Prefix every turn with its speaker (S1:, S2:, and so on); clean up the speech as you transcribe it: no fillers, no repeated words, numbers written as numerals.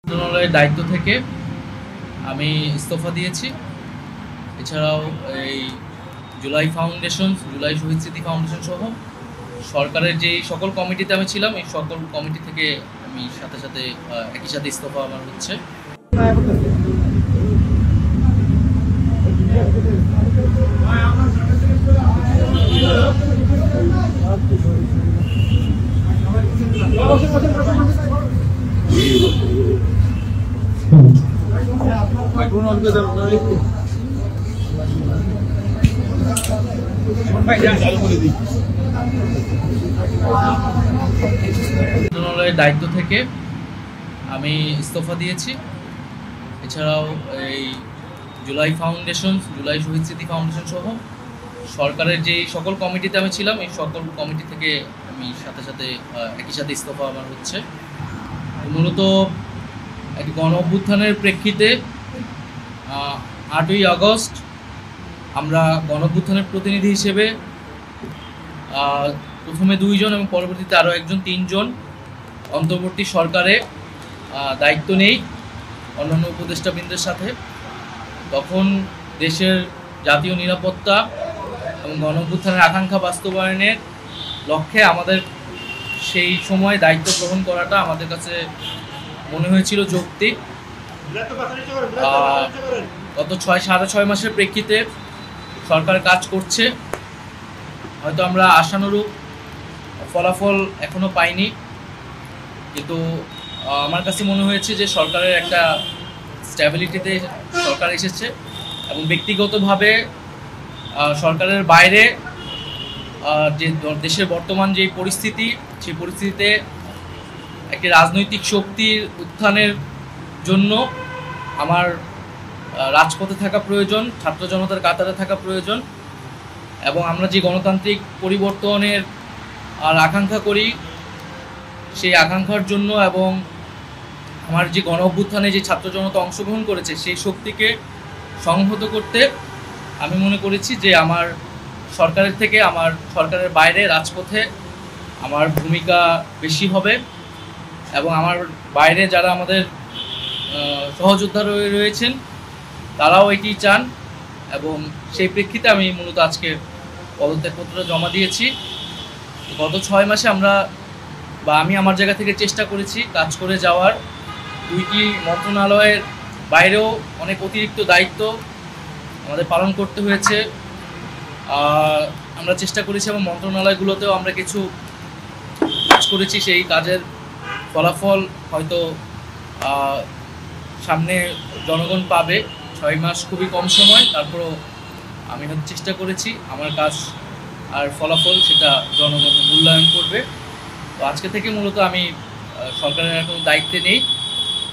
S1: মন্ত্রণালয়ের দায়িত্ব থেকে আমি ইস্তফা দিয়েছি। এছাড়াও এই জুলাই ফাউন্ডেশন, জুলাই শহীদ স্মৃতি ফাউন্ডেশন সহ সরকারের যে সকল কমিটিতে আমি ছিলাম, এই সকল কমিটি থেকে আমি সাথে সাথে একই সাথে ইস্তফা আমার হচ্ছে। মন্ত্রণালয়ের দায়িত্ব থেকে আমি ইস্তফা দিয়েছি। এছাড়াও এই জুলাই ফাউন্ডেশন, জুলাই শহীদ স্মৃতি ফাউন্ডেশন সহ সরকারের যে সকল কমিটিতে আমি ছিলাম, এই সকল কমিটি থেকে আমি সাথে সাথে একই সাথে ইস্তফা আমার হচ্ছে। মূলত একটি গণ অভ্যুত্থানের প্রেক্ষিতে 8ই আগস্ট আমরা গণ অভ্যুত্থানের প্রতিনিধি হিসেবে প্রথমে 2 জন এবং পরবর্তীতে আরও একজন 3 জন অন্তর্বর্তী সরকারে দায়িত্ব নেই অন্যান্য উপদেষ্টাবৃন্দের সাথে। তখন দেশের জাতীয় নিরাপত্তা এবং গণ অভ্যুত্থানের আকাঙ্ক্ষা বাস্তবায়নের লক্ষ্যে আমাদের সেই সময় দায়িত্ব গ্রহণ করাটা আমাদের কাছে মনে হয়েছিল যৌক্তিক। গত 6.5 মাসের প্রেক্ষিতে সরকার কাজ করছে, হয়তো আমরা আশানুরূপ ফলাফল এখনো পাইনি, কিন্তু আমার কাছে মনে হয়েছে যে সরকারের একটা স্ট্যাবিলিটিতে সরকার এসেছে এবং ব্যক্তিগতভাবে সরকারের বাইরে যে দেশের বর্তমান যে পরিস্থিতি, সেই পরিস্থিতিতে একটি রাজনৈতিক শক্তির উত্থানের জন্য আমার রাজপথে থাকা প্রয়োজন, ছাত্র জনতার কাতারে থাকা প্রয়োজন এবং আমরা যে গণতান্ত্রিক পরিবর্তনের আকাঙ্ক্ষা করি, সেই আকাঙ্ক্ষার জন্য এবং আমার যে গণ অভ্যুত্থানে যে ছাত্র জনতা অংশগ্রহণ করেছে সেই শক্তিকে সংহত করতে আমি মনে করেছি যে আমার সরকারের থেকে আমার সরকারের বাইরে রাজপথে আমার ভূমিকা বেশি হবে এবং আমার বাইরে যারা আমাদের সহযোদ্ধা রয়েছেন তারাও এটি চান এবং সেই প্রেক্ষিতে আমি মূলত আজকে পদত্যাগপত্র জমা দিয়েছি। গত 6 মাসে আমি আমার জায়গা থেকে চেষ্টা করেছি কাজ করে যাওয়ার। 2টি মন্ত্রণালয়ের বাইরেও অনেক অতিরিক্ত দায়িত্ব আমাদের পালন করতে হয়েছে। আমরা চেষ্টা করেছি এবং মন্ত্রণালয়গুলোতেও আমরা কিছু কাজ করেছি, সেই কাজের ফলাফল হয়তো সামনে জনগণ পাবে। 6 মাস খুবই কম সময়, তারপরও আমি চেষ্টা করেছি আমার কাজ আর ফলাফল সেটা জনগণ মূল্যায়ন করবে। তো আজকে থেকে মূলত আমি সরকারের কোনো দায়িত্বে নেই।